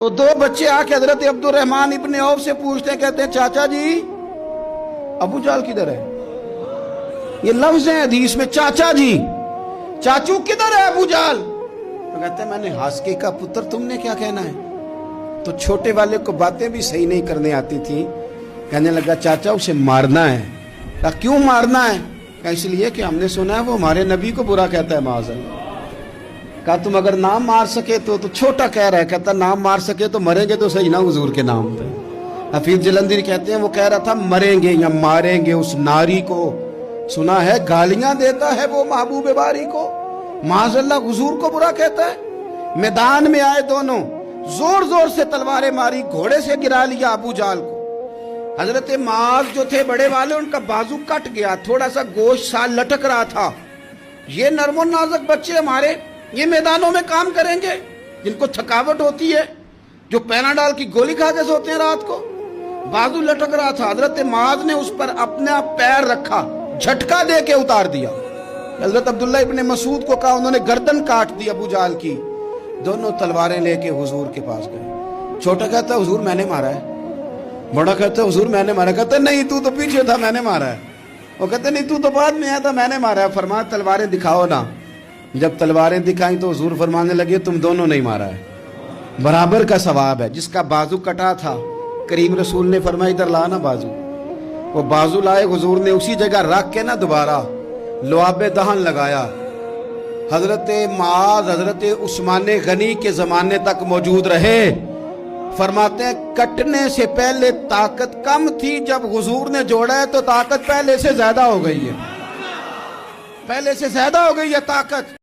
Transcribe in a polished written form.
تو دو بچے آ کے حضرت عبدالرحمن ابن عوف سے پوچھتے ہیں، کہتے ہیں چاچا جی ابو جہل کدھر ہے؟ یہ لفظ ہے حدیث میں، چاچا جی، چاچو کدھر ہے ابو جہل؟ تو کہتے ہیں میں نے ہاسکے کا پتر، تم نے کیا کہنا ہے؟ تو چھوٹے والے کو باتیں بھی صحیح نہیں کرنے آتی تھی، کہنے لگا چاچا اسے مارنا ہے۔ کہا کیوں مارنا ہے؟ کہا اس لیے کہ ہم نے سنا ہے وہ ہمارے نبی کو برا کہتا ہے معاذ اللہ۔ کہا تم اگر نام مار سکے تو چھوٹا کہہ رہا ہے، کہتا نام مار سکے تو مریں گے تو صحیح نا حضور کے نام پہ۔ حفیظ جلندری کہتے ہیں وہ کہہ رہا تھا مریں گے یا ماریں گے اس ناری کو، سنا ہے گالیاں دیتا ہے وہ محبوب باری کو، معاذ اللہ حضور کو برا کہتا ہے۔ میدان میں آئے دونوں، زور زور سے تلواریں ماری، گھوڑے سے گرا لیا ابو جہل کو۔ حضرت معاذ جو تھے بڑے والے، ان کا بازو کٹ گیا، تھوڑا سا گوشت سال لٹک رہا تھا۔ یہ نرم و نازک بچے ہمارے، یہ میدانوں میں کام کریں گے جن کو تھکاوٹ ہوتی ہے، جو پیناڈال کی گولی کھا کے سوتے ہیں رات کو؟ بازو لٹک رہا تھا، حضرت معاذ نے اس پر اپنا پیر رکھا، جھٹکا دے کے اتار دیا۔ حضرت عبداللہ ابن مسعود کو کہا، انہوں نے گردن کاٹ دی ابو جہل کی۔ دونوں تلواریں لے کے حضور کے پاس گئے۔ چھوٹا کہتا ہے حضور میں نے مارا ہے، بڑا کہتا ہے حضور میں نے مارا۔ کہتا ہے نہیں تو پیچھے تھا، میں نے مارا ہے۔ وہ کہتے نہیں تو بعد میں آیا تھا، میں نے مارا ہے۔ فرمایا تلواریں دکھاؤ نا۔ جب تلواریں دکھائیں تو حضور فرمانے لگے تم دونوں نہیں مارا ہے، برابر کا ثواب ہے۔ جس کا بازو کٹا تھا کریم رسول نے فرمایا ادھر لا نا بازو۔ وہ بازو لائے، حضور نے اسی جگہ رکھ کے نا دوبارہ لعاب دہن لگایا۔ حضرت معاذ حضرت عثمان غنی کے زمانے تک موجود رہے۔ فرماتے ہیں کٹنے سے پہلے طاقت کم تھی، جب حضور نے جوڑا ہے تو طاقت پہلے سے زیادہ ہو گئی ہے، پہلے سے زیادہ ہو گئی ہے طاقت۔